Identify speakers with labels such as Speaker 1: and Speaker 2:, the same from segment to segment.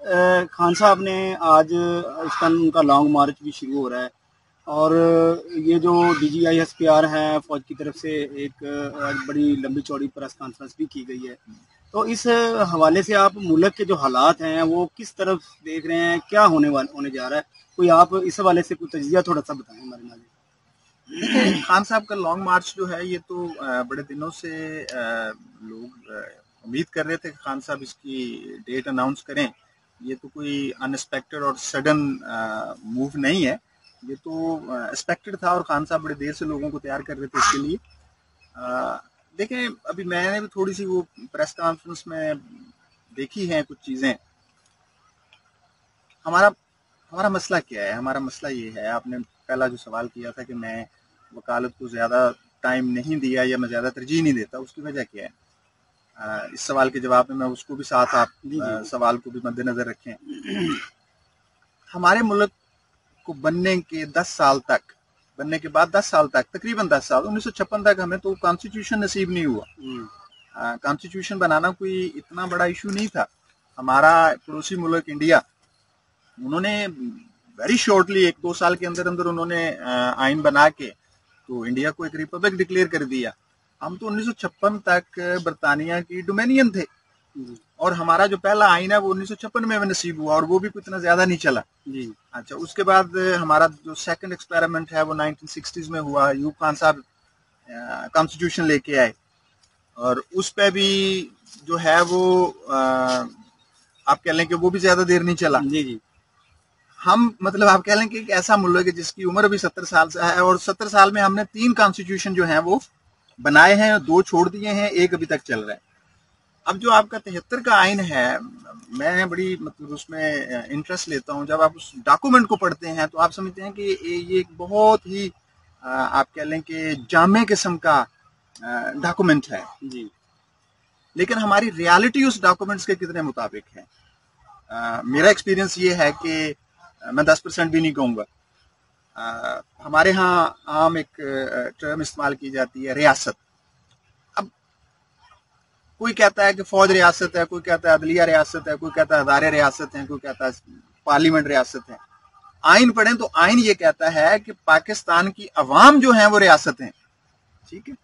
Speaker 1: خان صاحب نے آج اس کا ان کا لانگ مارچ بھی شروع ہو رہا ہے، اور یہ جو D G I S P R ہے فوج کی طرف سے ایک بڑی لمبی چوڑی پریس کانفرنس بھی کی گئی ہے، تو اس حوالے سے آپ ملک کے جو حالات ہیں وہ کس طرف دیکھ رہے ہیں، کیا ہونے جا رہا ہے؟ کوئی آپ اس حوالے سے کوئی تجزیہ تھوڑا سا بتائیں ہمارے ناظرین۔
Speaker 2: دیکھیں، خان صاحب کا لانگ مارچ جو ہے یہ تو بڑے دنوں سے لوگ امید کر رہے تھے کہ خان صاحب اس کی ڈیٹ اناؤنس کریں. یہ تو کوئی انسپیکٹڈ اور سڈن موو نہیں ہے، یہ تو ایکسپیکٹڈ تھا، اور خان صاحب بڑے دیر سے لوگوں کو تیار کر رہے تھے اس کے لیے. دیکھیں، ابھی میں نے بھی تھوڑی سی وہ پریس کانفرنس میں دیکھی ہیں کچھ چیزیں. ہمارا مسئلہ کیا ہے؟ ہمارا مسئلہ یہ ہے، آپ نے پہلا جو سوال کیا تھا کہ میں وکالت کو زیادہ ٹائم نہیں دیا یا میں زیادہ ترجیح نہیں دیتا، اس کی وجہ کیا ہے؟ اس سوال کے جواب میں اس کو بھی ساتھ آپ سوال کو بھی مد نظر رکھیں. ہمارے ملک کو بننے کے 10 سال تک، بننے کے بعد 10 سال تک، تقریباً 10 سال، 1956 تک ہمیں تو کانسٹیٹیوشن نصیب نہیں ہوا. کانسٹیٹیوشن بنانا کوئی اتنا بڑا ایشو نہیں تھا. ہمارا پڑوسی ملک انڈیا، انہوں نے ویری شارٹلی 1-2 سال کے اندر انہوں نے آئین بنا کے تو انڈیا کو ایک ریپبلک ڈکلیئر کر دیا. ہم تو 1956 تک برطانیہ کی ڈومینین تھے، اور ہمارا جو پہلا آئین ہے وہ 1956 میں نصیب ہوا، اور وہ بھی اتنا زیادہ نہیں چلا. اچھا، اس کے بعد ہمارا جو سیکنڈ ایکسپیریمنٹ ہے وہ 1960s میں ہوا. ایوب خان صاحب کانسٹیٹیوشن لے کے آئے، اور اس پہ بھی جو ہے وہ آپ کہہ لیں کہ وہ بھی زیادہ دیر نہیں چلا. ہم مطلب آپ کہہ لیں کہ ایک ایسا ملک ہے جس کی عمر ابھی 70 سال سے ہے، اور 70 سال میں ہم نے 3 کانسٹیٹیوشن جو ہیں وہ بنائے ہیں، 2 چھوڑ دیے ہیں، 1 ابھی تک چل رہا ہے. اب جو آپ کا 73 کا آئین ہے، میں بڑی مطلب اس میں انٹرسٹ لیتا ہوں. جب آپ اس ڈاکومنٹ کو پڑھتے ہیں تو آپ سمجھتے ہیں کہ یہ ایک بہت ہی آپ کہہ لیں کہ جامع قسم کا ڈاکومنٹ ہے. لیکن ہماری ریالٹی اس ڈاکومنٹس کے کتنے مطابق ہے؟ میرا ایکسپیرینس یہ ہے کہ میں 10% بھی نہیں کہوں گا. ہمارے ہاں عام ایک ٹرم استعمال کی جاتی ہے، ریاست. اب کوئی کہتا ہے کہ فوج ریاست ہے، کوئی کہتا ہے عدلیہ ریاست ہے، کوئی کہتا ہے ادارے ریاست ہیں، کوئی کہتا ہے پارلیمنٹ ریاست ہے. آئین پڑھیں تو آئین یہ کہتا ہے کہ پاکستان کی عوام جو ہیں وہ ریاست ہیں. ٹھیک ہے،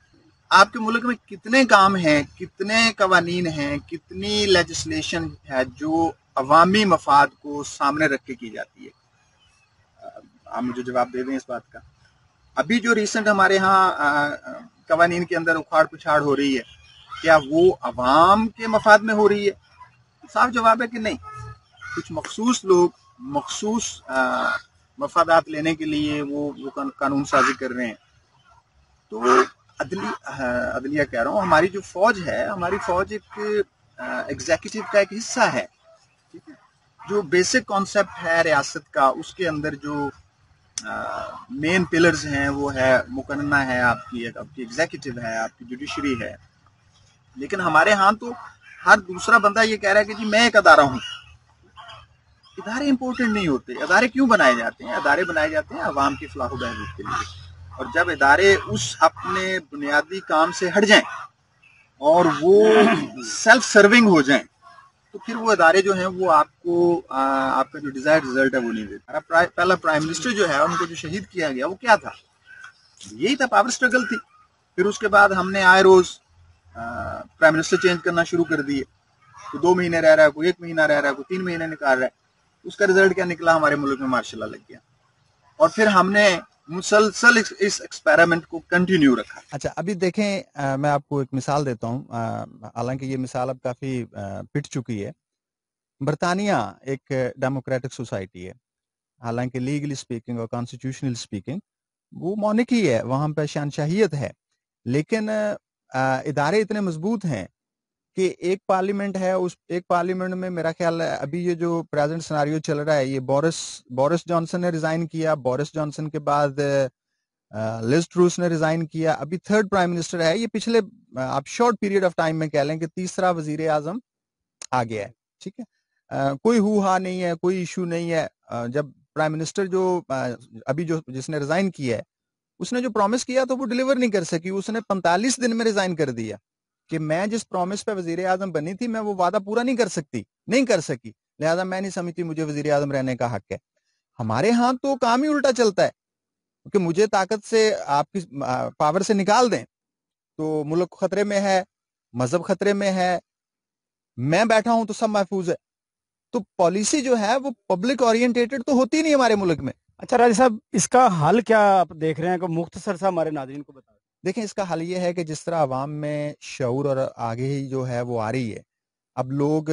Speaker 2: آپ کے ملک میں کتنے کام ہیں، کتنے قوانین ہیں، کتنی لیجسلیشن ہے جو عوامی مفاد کو سامنے رکھ کے کی جاتی ہے؟ آپ مجھے جواب دے دیں اس بات کا. ابھی جو ریسنٹ ہمارے ہاں قوانین کے اندر اکھاڑ پچھاڑ ہو رہی ہے، کیا وہ عوام کے مفاد میں ہو رہی ہے؟ صاف جواب ہے کہ نہیں. کچھ مخصوص لوگ مخصوص مفادات لینے کے لیے وہ قانون سازی کر رہے ہیں. تو عدلیہ کہہ رہا ہوں، ہماری جو فوج ہے، ہماری فوج ایک ایگزیکٹو کا ایک حصہ ہے. جو بیسک کانسیپٹ ہے ریاست کا، اس کے اندر جو مین پلرز ہیں وہ ہے مقننہ ہے، آپ کی ایگزیکٹو ہے، آپ کی جوڈیشری ہے. لیکن ہمارے ہاں تو ہر دوسرا بندہ یہ کہہ رہا ہے کہ جی میں ایک ادارہ ہوں. ادارے امپورٹنٹ نہیں ہوتے. ادارے کیوں بنائے جاتے ہیں؟ ادارے بنائے جاتے ہیں عوام کی فلاح و بہبود کے لیے. اور جب ادارے اس اپنے بنیادی کام سے ہٹ جائیں اور وہ سیلف سرونگ ہو جائیں تو پھر وہ ادارے جو ہیں وہ آپ کو آپ کا جو ڈیزائر رزلٹ ہے وہ نہیں دیتے. پہلا پرائم منسٹر جو ہے ان کو جو شہید کیا گیا وہ کیا تھا؟ یہی تھا، پاور اسٹرگل تھی. پھر اس کے بعد ہم نے آئے روز پرائم منسٹر چینج کرنا شروع کر دیے. کوئی 2 مہینے رہ رہا ہے، کوئی 1 مہینہ رہ رہا ہے، کوئی 3 مہینے نکال رہا ہے. اس کا رزلٹ کیا نکلا؟ ہمارے ملک میں مارشل لا لگ گیا. اور پھر ہم نے مسلسل اس ایکسپیریمنٹ کو کنٹینیو رکھا.
Speaker 3: اچھا، ابھی دیکھیں، میں آپ کو ایک مثال دیتا ہوں، حالانکہ یہ مثال اب کافی پٹ چکی ہے. برطانیہ ایک ڈیموکریٹک سوسائٹی ہے، حالانکہ لیگلی سپیکنگ اور کانسٹیٹیوشنل سپیکنگ وہ مونکی ہے، وہاں پہ شہنشاہیت ہے. لیکن ادارے اتنے مضبوط ہیں کہ ایک پارلیمنٹ ہے، اس ایک پارلیمنٹ میں میرا خیال ہے ابھی یہ جو پریزنٹ سیناریو چل رہا ہے، یہ بورس جانسن نے ریزائن کیا، بورس جانسن کے بعد لز ٹروس نے ریزائن کیا، ابھی 3rd پرائم منسٹر ہے. یہ پچھلے آپ شارٹ پیریڈ آف ٹائم میں کہہ لیں کہ تیسرا وزیر اعظم آ گیا ہے. ٹھیک ہے، کوئی ہو ہا نہیں ہے، کوئی ایشو نہیں ہے. جب پرائم منسٹر جو ابھی جس نے ریزائن کیا ہے، اس نے جو پرومس کیا تو وہ ڈیلیور نہیں کر سکی. اس نے 45 دن میں ریزائن کر دیا کہ میں جس پرومس پہ وزیر اعظم بنی تھی میں وہ وعدہ پورا نہیں کر سکی. لہذا میں نہیں سمجھتی مجھے وزیر اعظم رہنے کا حق ہے. ہمارے ہاں تو کام ہی الٹا چلتا ہے کہ مجھے طاقت سے آپ کی پاور سے نکال دیں تو ملک خطرے میں ہے, مذہب خطرے میں ہے, میں بیٹھا ہوں تو سب محفوظ ہے. تو پالیسی جو ہے وہ پبلک اورینٹیٹڈ تو ہوتی نہیں ہمارے ملک میں.
Speaker 1: اچھا راجہ صاحب, اس کا حل کیا آپ دیکھ رہے ہیں کہ مختصر سا ہمارے ناظرین کو بتا دیں؟
Speaker 3: دیکھیں, اس کا حل یہ ہے کہ جس طرح عوام میں شعور اور آگے ہی جو ہے وہ آ رہی ہے, اب لوگ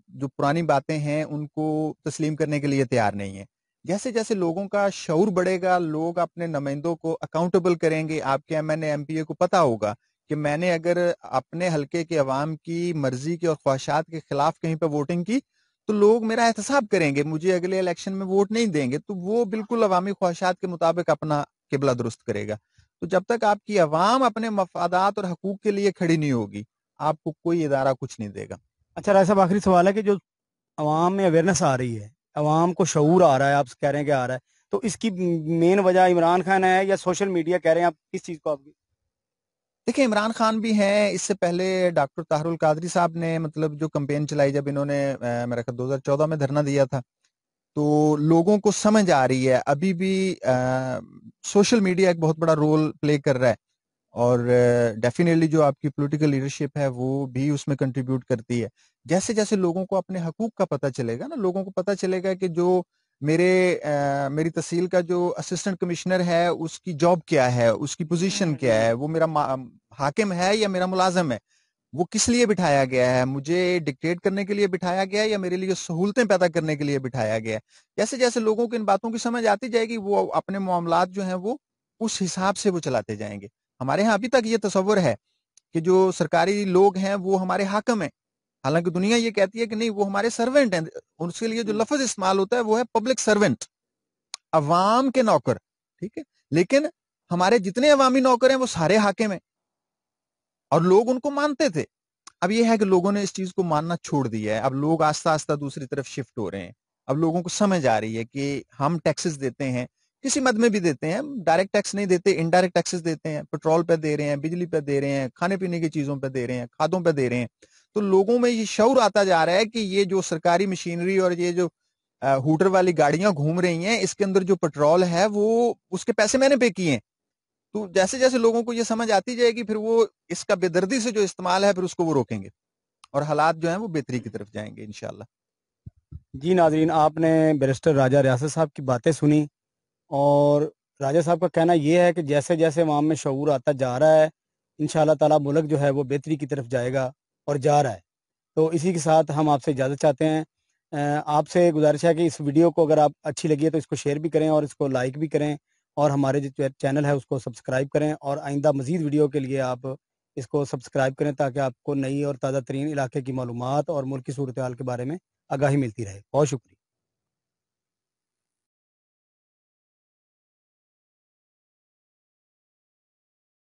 Speaker 3: جو پرانی باتیں ہیں ان کو تسلیم کرنے کے لیے تیار نہیں ہیں. جیسے جیسے لوگوں کا شعور بڑھے گا, لوگ اپنے نمائندوں کو اکاؤنٹیبل کریں گے. آپ کے M N A M P A کو پتا ہوگا کہ میں نے اگر اپنے حلقے کے عوام کی مرضی کے اور خواہشات کے خلاف کہیں پہ ووٹنگ کی تو لوگ میرا احتساب کریں گے, مجھے اگلے الیکشن میں ووٹ نہیں دیں گے. تو وہ بالکل عوامی خواہشات کے مطابق اپنا قبلہ درست کرے گا. تو جب تک آپ کی عوام اپنے مفادات اور حقوق کے لیے کھڑی نہیں ہوگی, آپ کو کوئی ادارہ کچھ نہیں دے گا.
Speaker 1: اچھا راجہ صاحب, آخری سوال ہے کہ جو عوام میں اویئرنیس آ رہی ہے, عوام کو شعور آ رہا ہے, آپ کہہ رہے ہیں کہ آ رہا ہے, تو اس کی مین وجہ عمران خان ہے یا سوشل میڈیا کہہ رہے ہیں آپ, کس چیز کو آپ کی؟
Speaker 3: دیکھیں, عمران خان بھی ہیں, اس سے پہلے ڈاکٹر طاہر القادری صاحب نے مطلب جو کمپین چلائی جب انہوں نے میرا خیال 2014 میں دھرنا دیا تھا, تو لوگوں کو سمجھ آ رہی ہے. ابھی بھی سوشل میڈیا ایک بہت بڑا رول پلے کر رہا ہے اور ڈیفینیٹلی جو آپ کی پولیٹیکل لیڈرشپ ہے وہ بھی اس میں کنٹریبیوٹ کرتی ہے. جیسے جیسے لوگوں کو اپنے حقوق کا پتہ چلے گا نا, لوگوں کو پتہ چلے گا کہ جو میری تحصیل کا جو اسسٹنٹ کمشنر ہے اس کی جاب کیا ہے, اس کی پوزیشن کیا ہے, وہ میرا حاکم ہے یا میرا ملازم ہے, وہ کس لیے بٹھایا گیا ہے, مجھے ڈکٹیٹ کرنے کے لیے بٹھایا گیا ہے یا میرے لیے سہولتیں پیدا کرنے کے لیے بٹھایا گیا ہے. جیسے جیسے لوگوں کو ان باتوں کی سمجھ آتی جائے گی, وہ اپنے معاملات جو ہیں وہ اس حساب سے وہ چلاتے جائیں گے. ہمارے ہاں ابھی تک یہ تصور ہے کہ جو سرکاری لوگ ہیں وہ ہمارے حاکم ہیں, حالانکہ دنیا یہ کہتی ہے کہ نہیں, وہ ہمارے سرونٹ ہیں. اس کے لیے جو لفظ استعمال ہوتا ہے وہ ہے پبلک سرونٹ, عوام کے نوکر, ٹھیک ہے. لیکن ہمارے جتنے عوامی نوکر ہیں وہ سارے حاکم ہیں اور لوگ ان کو مانتے تھے. اب یہ ہے کہ لوگوں نے اس چیز کو ماننا چھوڑ دیا ہے. اب لوگ آہستہ آہستہ دوسری طرف شفٹ ہو رہے ہیں. اب لوگوں کو سمجھ آ رہی ہے کہ ہم ٹیکسز دیتے ہیں, کسی مد میں بھی دیتے ہیں, ڈائریکٹ ٹیکس نہیں دیتے, انڈائریکٹ ٹیکسز دیتے ہیں, پیٹرول پہ دے رہے ہیں, بجلی پہ دے رہے ہیں, کھانے پینے کی چیزوں پہ دے رہے ہیں, کھادوں پہ دے رہے ہیں. تو لوگوں میں یہ شعور آتا جا رہا ہے کہ یہ جو سرکاری مشینری اور یہ جو ہوٹر والی گاڑیاں گھوم رہی ہیں, اس کے اندر جو پیٹرول ہے وہ اس کے پیسے میں نے پے کیے ہیں. تو جیسے جیسے لوگوں کو یہ سمجھ آتی جائے گی, پھر وہ اس کا بے دردی سے جو استعمال ہے پھر اس کو وہ روکیں گے اور حالات جو ہیں وہ بہتری کی طرف جائیں گے انشاءاللہ.
Speaker 1: جی ناظرین, آپ نے بیرسٹر راجہ ریاست صاحب کی باتیں سنی, اور راجہ صاحب کا کہنا یہ ہے کہ جیسے جیسے عوام میں شعور آتا جا رہا ہے انشاءاللہ تعالی ملک جو ہے وہ بہتری کی طرف جائے گا اور جا رہا ہے. تو اسی کے ساتھ ہم آپ سے اجازت چاہتے ہیں. آپ سے گزارش ہے کہ اس ویڈیو کو اگر آپ اچھی لگی ہے تو اس کو شیئر بھی کریں اور اس کو لائک بھی کریں, اور ہمارے جو چینل ہے اس کو سبسکرائب کریں, اور آئندہ مزید ویڈیو کے لیے آپ اس کو سبسکرائب کریں تاکہ آپ کو نئی اور تازہ ترین علاقے کی معلومات اور ملک کی صورتحال کے بارے میں آگاہی ملتی رہے. بہت شکریہ.